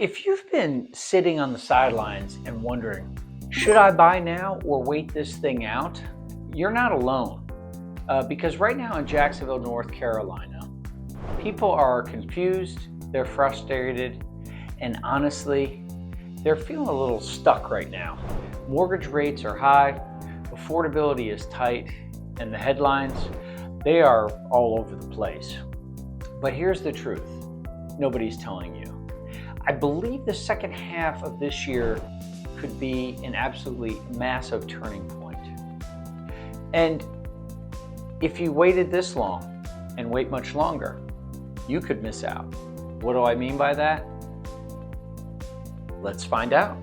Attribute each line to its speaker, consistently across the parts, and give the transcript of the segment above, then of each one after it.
Speaker 1: If you've been sitting on the sidelines and wondering, should I buy now or wait this thing out? You're not alone. Because right now in Jacksonville, North Carolina, people are confused, they're frustrated, and honestly, they're feeling a little stuck right now. Mortgage rates are high, affordability is tight, and the headlines, they are all over the place. But here's the truth, nobody's telling you. I believe the second half of this year could be an absolutely massive turning point. And if you waited this long and wait much longer, you could miss out. What do I mean by that? Let's find out.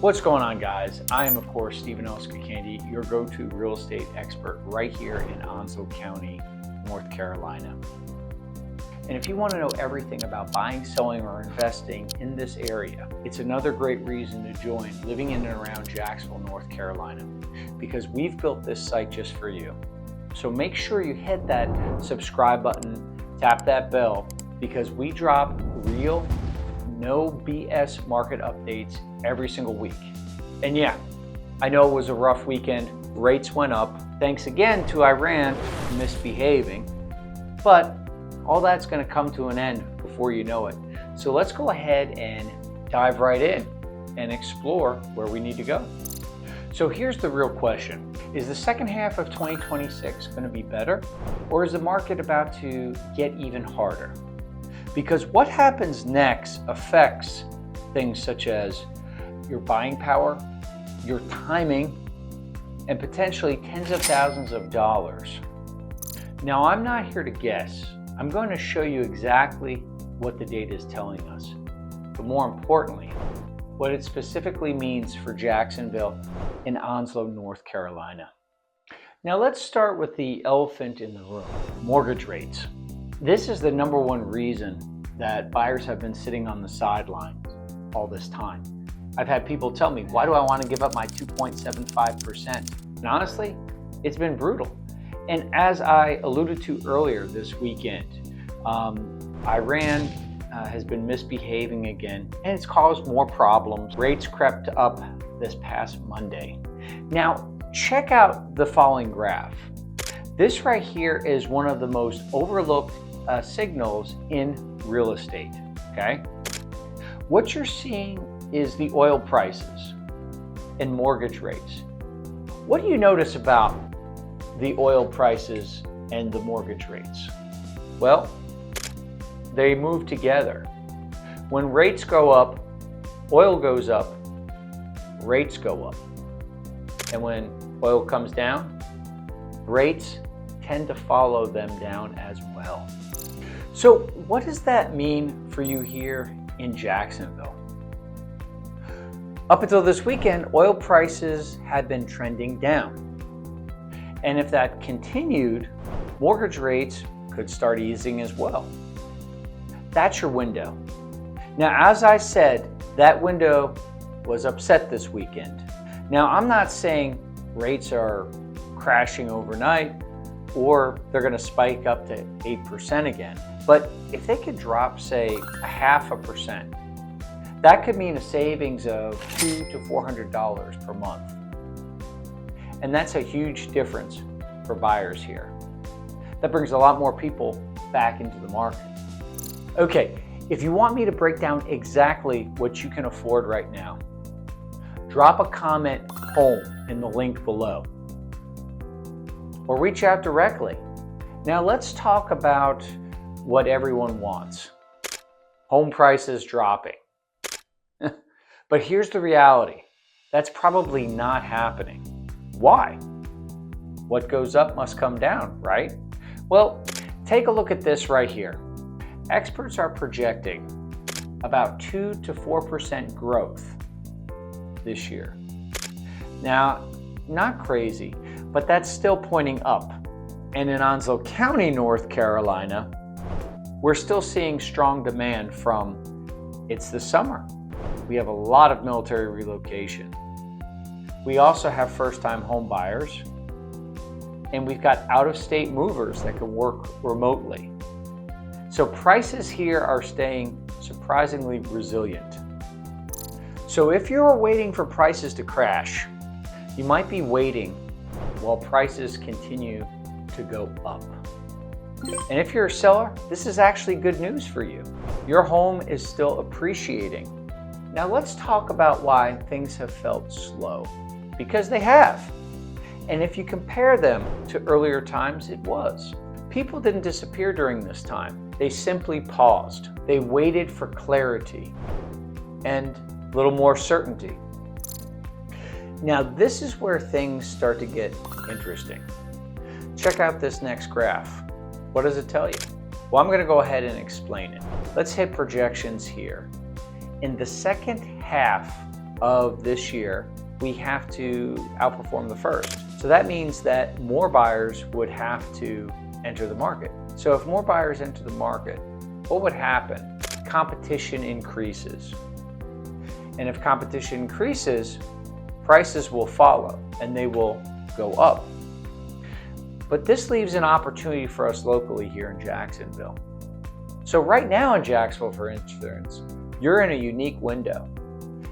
Speaker 1: What's going on, guys? I am, of course, Onslow County, your go-to real estate expert right here in Onslow County, North Carolina. And if you want to know everything about buying, selling, or investing in this area, it's another great reason to join living in and around Jacksonville, North Carolina, because we've built this site just for you. So make sure you hit that subscribe button, tap that bell, because we drop real, no BS market updates every single week. And yeah, I know it was a rough weekend. Rates went up. Thanks again to Iran misbehaving, but all that's going to come to an end before you know it. So let's go ahead and dive right in and explore where we need to go. So here's the real question. Is the second half of 2026 going to be better, or is the market about to get even harder? Because what happens next affects things such as your buying power, your timing, and potentially tens of thousands of dollars. Now, I'm not here to guess. I'm going to show you exactly what the data is telling us, but more importantly, what it specifically means for Jacksonville and Onslow, North Carolina. Now let's start with the elephant in the room, mortgage rates. This is the number one reason that buyers have been sitting on the sidelines all this time. I've had people tell me, why do I want to give up my 2.75%? And honestly, it's been brutal. And as I alluded to earlier this weekend, Iran has been misbehaving again, and it's caused more problems. Rates crept up this past Monday. Now, check out the following graph. This right here is one of the most overlooked signals in real estate, okay? What you're seeing is the oil prices and mortgage rates. What do you notice about the oil prices and the mortgage rates? Well, they move together. When rates go up, oil goes up, rates go up. And when oil comes down, rates tend to follow them down as well. So what does that mean for you here in Jacksonville? Up until this weekend, oil prices had been trending down. And if that continued, mortgage rates could start easing as well. That's your window. Now, as I said, that window was upset this weekend. Now, I'm not saying rates are crashing overnight or they're going to spike up to 8% again. But if they could drop, say, 0.5%, that could mean a savings of $200 to $400 per month. And that's a huge difference for buyers here. That brings a lot more people back into the market. Okay, if you want me to break down exactly what you can afford right now, drop a comment home in the link below, or reach out directly. Now let's talk about what everyone wants. Home prices dropping. But here's the reality. That's probably not happening. Why? What goes up must come down, right? Well, take a look at this right here. Experts are projecting about 2 to 4% growth this year. Now, not crazy, but that's still pointing up. And in Onslow County, North Carolina, we're still seeing strong demand from, it's the summer. We have a lot of military relocation. We also have first-time home buyers, and we've got out-of-state movers that can work remotely. So prices here are staying surprisingly resilient. So if you're waiting for prices to crash, you might be waiting while prices continue to go up. And if you're a seller, this is actually good news for you. Your home is still appreciating. Now let's talk about why things have felt slow, because they have. And if you compare them to earlier times, it was. People didn't disappear during this time. They simply paused. They waited for clarity and a little more certainty. Now this is where things start to get interesting. Check out this next graph. What does it tell you? Well, I'm going to go ahead and explain it. Let's hit projections here. In the second half of this year, we have to outperform the first. So that means that more buyers would have to enter the market. So if more buyers enter the market, what would happen? Competition increases. And if competition increases, prices will follow and they will go up. But this leaves an opportunity for us locally here in Jacksonville. So right now in Jacksonville, for instance, you're in a unique window.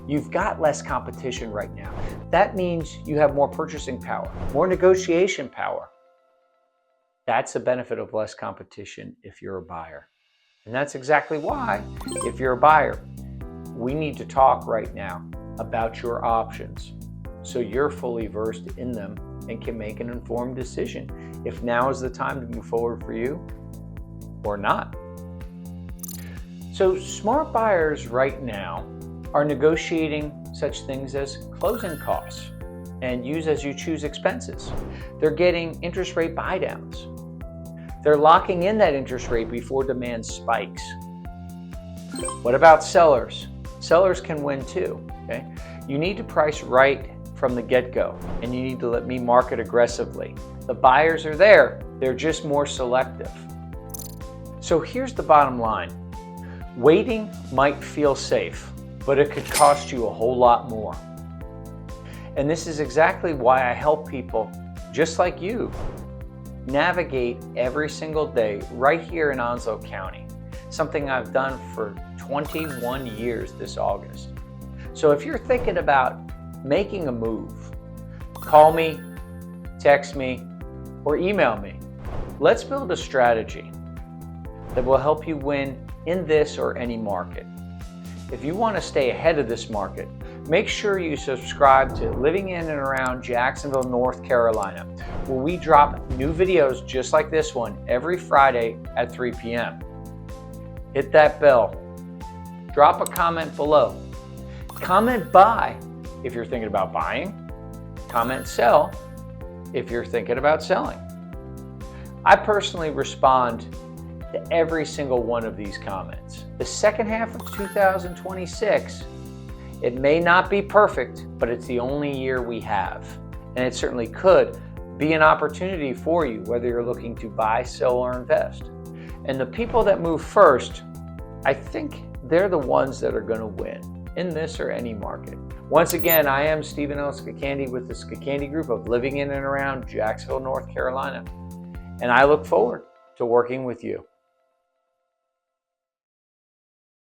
Speaker 1: You've got less competition right now. That means you have more purchasing power, more negotiation power. That's a benefit of less competition if you're a buyer. And that's exactly why, if you're a buyer, we need to talk right now about your options so you're fully versed in them and can make an informed decision if now is the time to move forward for you or not. So smart buyers right now are negotiating such things as closing costs and use as you choose expenses. They're getting interest rate buydowns. They're locking in that interest rate before demand spikes. What about sellers? Sellers can win too, okay? You need to price right from the get-go, and you need to let me market aggressively. The buyers are there, they're just more selective. So here's the bottom line. Waiting might feel safe, but it could cost you a whole lot more. And this is exactly why I help people just like you navigate every single day right here in Onslow County, something I've done for 21 years this August. So if you're thinking about making a move, call me, text me, or email me. Let's build a strategy that will help you win in this or any market. If you want to stay ahead of this market, make sure you subscribe to Living in and Around Jacksonville, North Carolina, where we drop new videos just like this one every Friday at 3 p.m. Hit that bell. Drop a comment below. Comment buy if you're thinking about buying. Comment sell if you're thinking about selling. I personally respond to every single one of these comments. The second half of 2026, it may not be perfect, but it's the only year we have. And it certainly could be an opportunity for you, whether you're looking to buy, sell, or invest. And the people that move first, I think they're the ones that are going to win in this or any market. Once again, I am Stephen L. Scacandy with the Scacandy Group of Living in and Around Jacksonville, North Carolina. And I look forward to working with you.